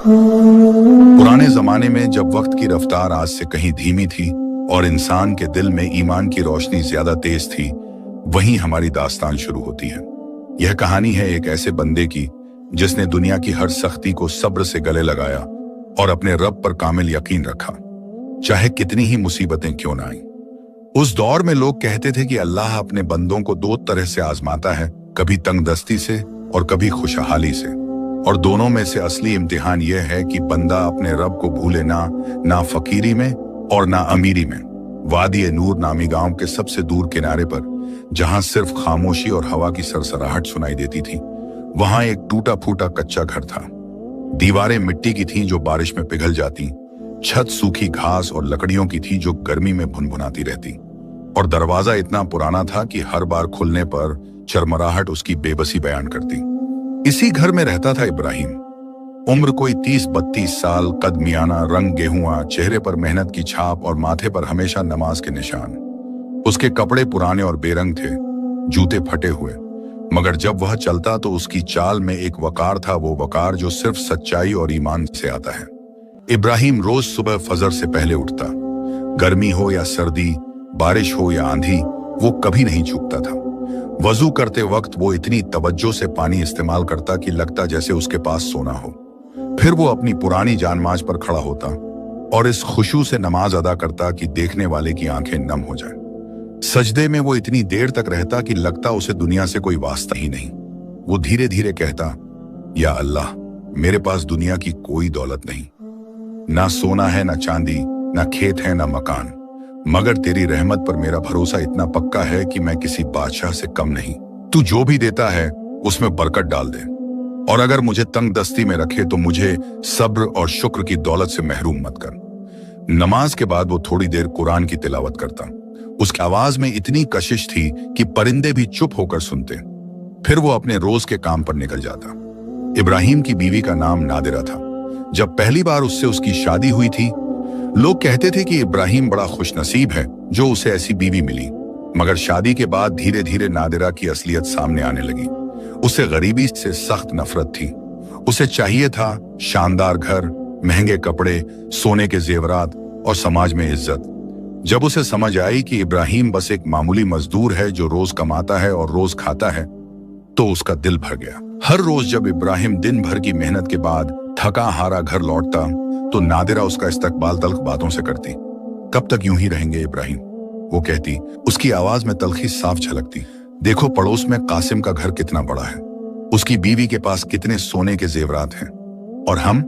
पुराने जमाने में जब वक्त की रफ्तार आज से कहीं धीमी थी और इंसान के दिल में ईमान की रोशनी ज्यादा तेज थी, वहीं हमारी दास्तान शुरू होती है। यह कहानी है एक ऐसे बंदे की जिसने दुनिया की हर सख्ती को सब्र से गले लगाया और अपने रब पर कामिल यकीन रखा, चाहे कितनी ही मुसीबतें क्यों ना आईं। उस दौर में लोग कहते थे कि अल्लाह अपने बंदों को दो तरह से आजमाता है, कभी तंगदस्ती से और कभी खुशहाली से, और दोनों में से असली इम्तिहान यह है कि बंदा अपने रब को भूले ना फकीरी में और ना अमीरी में। वादी नूर नामी गांव के सबसे दूर किनारे पर, जहां सिर्फ खामोशी और हवा की सरसराहट सुनाई देती थी, वहां एक टूटा फूटा कच्चा घर था। दीवारें मिट्टी की थीं जो बारिश में पिघल जाती, छत सूखी घास और लकड़ियों की थी जो गर्मी में भुनभुनाती रहती, और दरवाजा इतना पुराना था कि हर बार खुलने पर चरमराहट उसकी बेबसी बयान करती। इसी घर में रहता था इब्राहिम। उम्र कोई 30-32 साल, कद मियाना, रंग गेहुआ, चेहरे पर मेहनत की छाप और माथे पर हमेशा नमाज के निशान। उसके कपड़े पुराने और बेरंग थे, जूते फटे हुए, मगर जब वह चलता तो उसकी चाल में एक वकार था, वो वकार जो सिर्फ सच्चाई और ईमान से आता है। इब्राहिम रोज सुबह फजर से पहले उठता। गर्मी हो या सर्दी, बारिश हो या आंधी, वो कभी नहीं चूकता था। वजू करते वक्त वो इतनी तवज्जो से पानी इस्तेमाल करता कि लगता जैसे उसके पास सोना हो। फिर वो अपनी पुरानी जानमाज पर खड़ा होता और इस खुशू से नमाज अदा करता कि देखने वाले की आंखें नम हो जाएं। सजदे में वो इतनी देर तक रहता कि लगता उसे दुनिया से कोई वास्ता ही नहीं। वो धीरे धीरे कहता, या अल्लाह, मेरे पास दुनिया की कोई दौलत नहीं, ना सोना है, ना चांदी, ना खेत है, ना मकान, मगर तेरी रहमत पर मेरा भरोसा इतना पक्का है कि मैं किसी बादशाह से कम नहीं। तू जो भी देता है उसमें बरकत डाल दे, और अगर मुझे तंग दस्ती में रखे तो मुझे सब्र और शुक्र की दौलत से महरूम मत कर। नमाज के बाद वो थोड़ी देर कुरान की तिलावत करता। उसकी आवाज में इतनी कशिश थी कि परिंदे भी चुप होकर सुनते। फिर वो अपने रोज के काम पर निकल जाता। इब्राहिम की बीवी का नाम नादिरा था। जब पहली बार उससे उसकी शादी हुई थी, लोग कहते थे कि इब्राहिम बड़ा खुशनसीब है जो उसे ऐसी बीवी मिली, मगर शादी के बाद धीरे धीरे नादिरा की असलियत सामने आने लगी। उसे गरीबी से सख्त नफरत थी। उसे चाहिए था शानदार घर, महंगे कपड़े, सोने के जेवरात और समाज में इज्जत। जब उसे समझ आई कि इब्राहिम बस एक मामूली मजदूर है जो रोज कमाता है और रोज खाता है, तो उसका दिल भर गया। हर रोज जब इब्राहिम दिन भर की मेहनत के बाद थका हारा घर लौटता तो नादिरा उसका इस्तकबाल तल्ख बातों से करती। कब तक यूं ही रहेंगे इब्राहिम, वो कहती। उसकी आवाज में तल्खी साफ झलकती। देखो पड़ोस में कासिम का घर कितना बड़ा है, उसकी बीवी के पास कितने सोने के जेवरात हैं, और हम